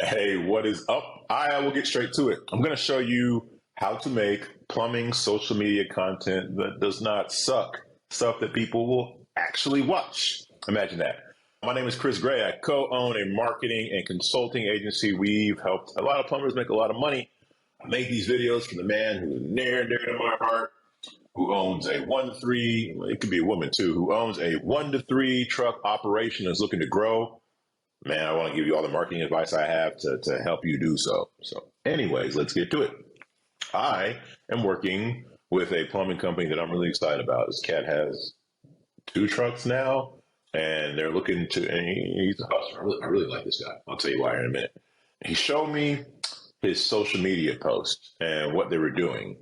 Hey, what is up? I will get straight to it. I'm going to show you how to make plumbing social media content that does not suck, stuff that people will actually watch. Imagine that. My name is Chris Gray. I co-own a marketing and consulting agency. We've helped a lot of plumbers make a lot of money. I make these videos for the man who's near and dear to my heart, who owns a 1 to 3, well, it could be a woman too, who owns a 1 to 3 truck operation and is looking to grow. Man, I want to give you all the marketing advice I have to help you do so. So, anyways, let's get to it. I am working with a plumbing company that I'm really excited about. This cat has 2 trucks now, and they're looking to, and he's a hustler. I really like this guy. I'll tell you why in a minute. He showed me his social media posts and what they were doing,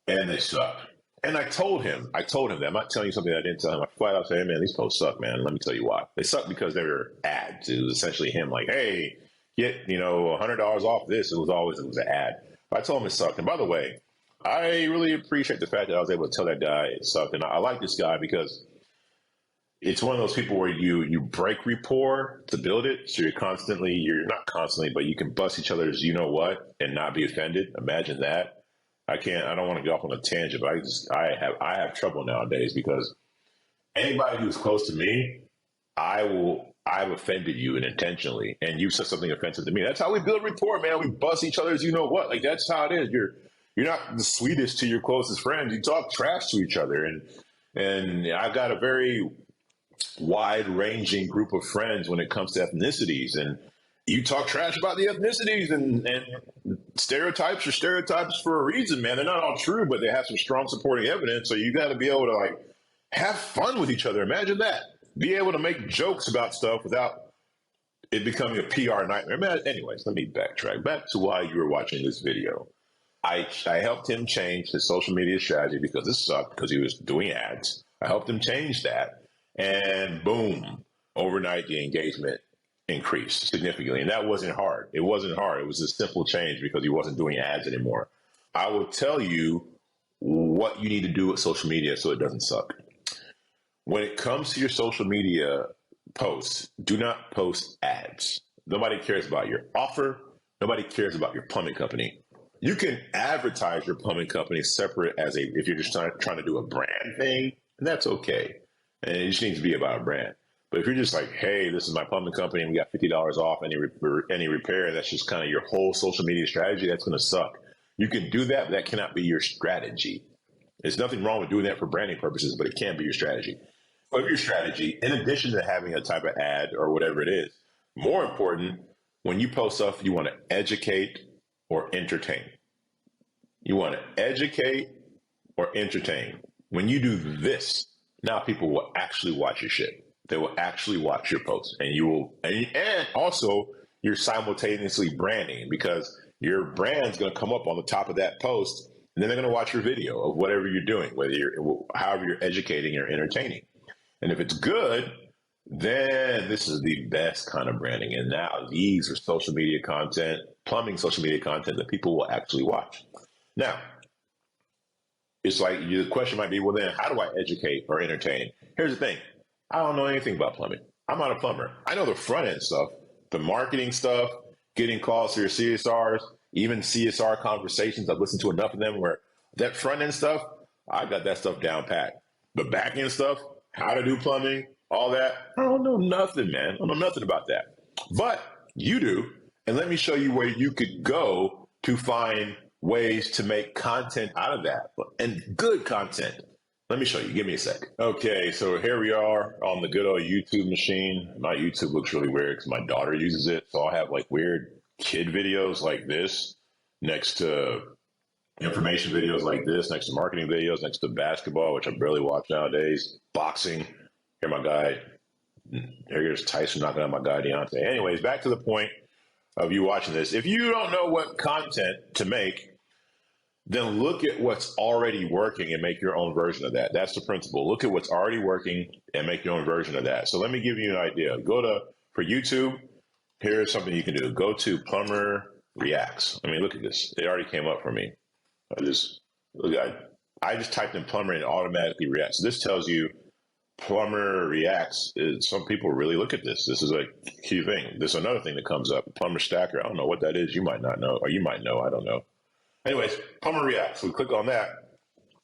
and they sucked. And I told him that. I'm not telling you something that I didn't tell him. I flat out said, hey, man, these posts suck, man. Let me tell you why. They suck because they were ads. It was essentially him like, hey, get, $100 off this. It was an ad. But I told him it sucked. And by the way, I really appreciate the fact that I was able to tell that guy it sucked. And I like this guy because it's one of those people where you break rapport to build it. So you're not constantly, but you can bust each other's and not be offended. Imagine that. I don't want to go off on a tangent, but I have trouble nowadays because anybody who's close to me, I've offended you and intentionally, and you said something offensive to me. That's how we build rapport, man. We bust each other's like that's how it is. You're not the sweetest to your closest friends. You talk trash to each other, and I've got a very wide ranging group of friends when it comes to ethnicities, and you talk trash about the ethnicities and stereotypes are stereotypes for a reason, man. They're not all true, but they have some strong supporting evidence. So you got to be able to have fun with each other. Imagine that. Be able to make jokes about stuff without it becoming a PR nightmare. Man, anyways, let me backtrack back to why you were watching this video. I helped him change his social media strategy because this sucked because he was doing ads. I helped him change that, and boom, overnight the engagement increased significantly. And that wasn't hard. It wasn't hard. It was a simple change because he wasn't doing ads anymore. I will tell you what you need to do with social media so it doesn't suck. When it comes to your social media posts, do not post ads. Nobody cares about your offer. Nobody cares about your plumbing company. You can advertise your plumbing company separate if you're just trying to do a brand thing, and that's okay. And it just needs to be about a brand. But if you're just like, hey, this is my plumbing company and we got $50 off any repair, that's just kind of your whole social media strategy, that's going to suck. You can do that, but that cannot be your strategy. There's nothing wrong with doing that for branding purposes, but it can't be your strategy. But your strategy, in addition to having a type of ad or whatever it is, more important, when you post stuff, you want to educate or entertain. You want to educate or entertain. When you do this, now people will actually watch your shit. They will actually watch your posts, and also you're simultaneously branding because your brand's going to come up on the top of that post, and then they're going to watch your video of whatever you're doing, however you're educating or entertaining. And if it's good, then this is the best kind of branding. And now these are social media content, plumbing social media content that people will actually watch. Now, it's like the question might be, well, then how do I educate or entertain? Here's the thing. I don't know anything about plumbing. I'm not a plumber. I know the front end stuff, the marketing stuff, getting calls to your CSRs, even CSR conversations. I've listened to enough of them where that front end stuff, I got that stuff down pat. The back end stuff, how to do plumbing, all that, I don't know nothing, man. I don't know nothing about that. But you do. And let me show you where you could go to find ways to make content out of that, and good content. Let me show you. Give me a sec. Okay, so here we are on the good old YouTube machine. My YouTube looks really weird because my daughter uses it. So I'll have weird kid videos like this next to information videos like this, next to marketing videos, next to basketball, which I barely watch nowadays, boxing. Here my guy. Here's Tyson knocking out my guy Deontay. Anyways, back to the point of you watching this. If you don't know what content to make, then look at what's already working and make your own version of that. That's the principle. Look at what's already working and make your own version of that. So let me give you an idea. For YouTube, here's something you can do. Go to Plumber Reacts. I mean, look at this. It already came up for me. I just typed in plumber and it automatically reacts. So this tells you plumber reacts, some people really look at this. This is a key thing. There's another thing that comes up. Plumber stacker. I don't know what that is. You might not know, or you might know. I don't know. Anyways, plumber reacts. We click on that.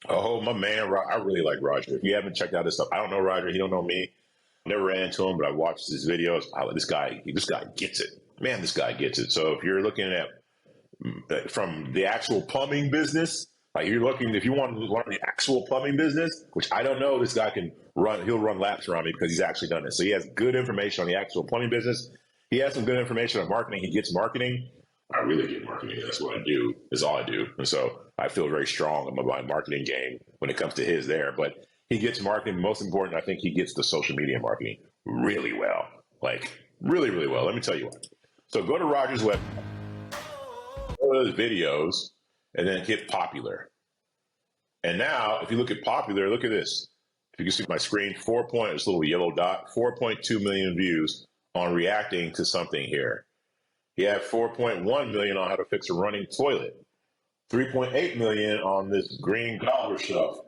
Oh, my man, I really like Roger. If you haven't checked out this stuff, I don't know Roger. He don't know me. Never ran into him, but I watched his videos. This guy gets it. Man, this guy gets it. So if you're looking at from the actual plumbing business, like if you want to learn the actual plumbing business, which I don't know, this guy can run. He'll run laps around me because he's actually done it. So he has good information on the actual plumbing business. He has some good information on marketing. He gets marketing. I really get marketing. That's what I do. Is all I do. And so I feel very strong about my marketing game when it comes to his there. But he gets marketing. Most important, I think he gets the social media marketing really well. Like really, really well. Let me tell you what. So go to Roger's website, go to his videos, and then hit popular. And now, if you look at popular, look at this. If you can see my screen, this little yellow dot, 4.2 million views on reacting to something here. He had 4.1 million on how to fix a running toilet, 3.8 million on this green gobbler stuff,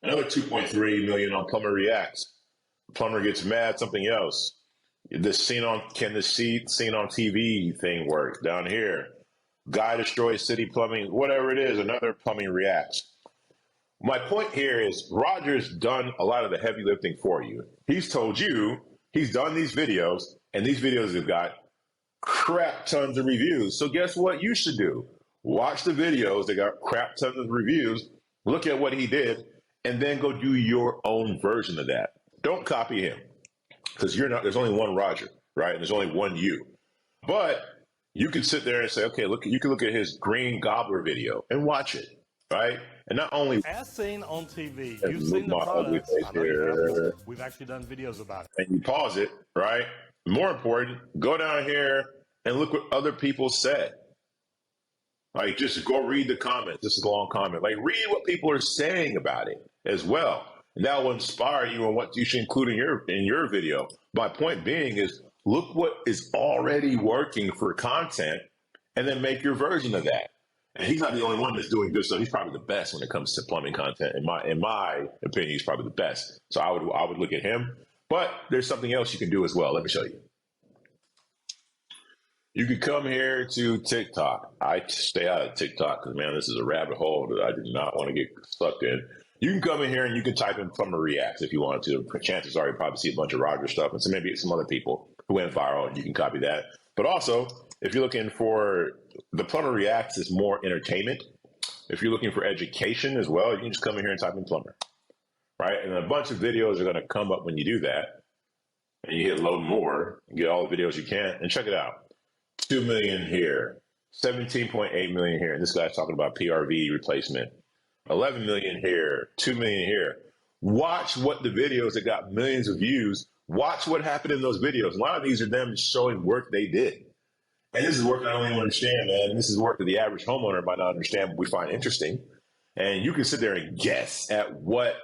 another 2.3 million on plumber reacts. Plumber gets mad, something else. This seen on TV thing works down here. Guy destroys city plumbing, whatever it is, another plumbing reacts. My point here is Roger's done a lot of the heavy lifting for you. He's told you he's done these videos, and these videos have got crap tons of reviews. So guess what you should do? Watch the videos that got crap tons of reviews, look at what he did, and then go do your own version of that. Don't copy him, because there's only one Roger, right? And there's only one you. But you can sit there and say, okay, you can look at his green gobbler video and watch it, right? And not only as seen on TV, you've seen the products. I know you have. We've actually done videos about it. And you pause it, right? More important, go down here and look what other people said. Like, just go read the comments. This is a long comment. Like, read what people are saying about it as well. And that will inspire you on what you should include in your video. My point being is, look what is already working for content, and then make your version of that. And he's not the only one that's doing good stuff. He's probably the best when it comes to plumbing content. In my opinion, he's probably the best. So I would look at him. But there's something else you can do as well. Let me show you. You can come here to TikTok. I stay out of TikTok because, man, this is a rabbit hole that I do not want to get sucked in. You can come in here and you can type in plumber reacts if you want to. Chances are you probably see a bunch of Roger stuff and maybe some other people who went viral, and you can copy that. But also, if you're looking for the plumber reacts is more entertainment. If you're looking for education as well, you can just come in here and type in plumber, right? And a bunch of videos are going to come up when you do that. And you hit load more, and get all the videos you can, and check it out. 2 million here, 17.8 million here. And this guy's talking about PRV replacement. 11 million here, 2 million here. Watch what the videos that got millions of views, watch what happened in those videos. A lot of these are them showing work they did. And this is work I don't even understand, man. This is work that the average homeowner might not understand, but we find interesting. And you can sit there and guess at what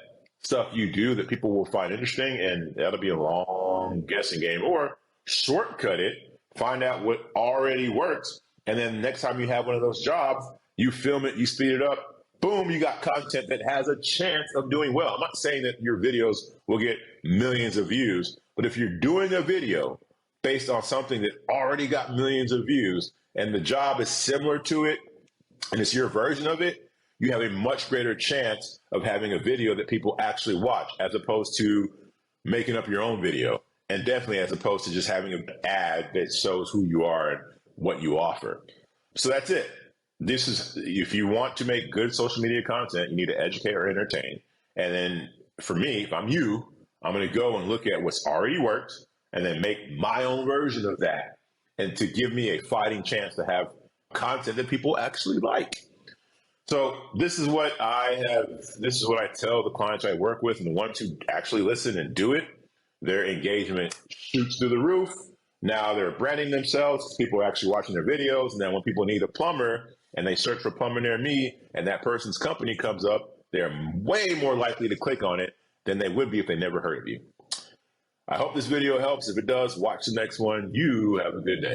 stuff you do that people will find interesting, and that'll be a long guessing game. Or shortcut it, find out what already works, and then next time you have one of those jobs, you film it, you speed it up, boom, you got content that has a chance of doing well. I'm not saying that your videos will get millions of views, but if you're doing a video based on something that already got millions of views and the job is similar to it and it's your version of it, you have a much greater chance of having a video that people actually watch as opposed to making up your own video, and definitely as opposed to just having an ad that shows who you are and what you offer. So that's it. This is, if you want to make good social media content, you need to educate or entertain. And then for me, if I'm you, I'm going to go and look at what's already worked and then make my own version of that, and to give me a fighting chance to have content that people actually like. So this is what I tell the clients I work with, and the ones who actually listen and do it, their engagement shoots through the roof. Now they're branding themselves. People are actually watching their videos. And then when people need a plumber and they search for plumber near me and that person's company comes up, they're way more likely to click on it than they would be if they never heard of you. I hope this video helps. If it does, watch the next one. You have a good day.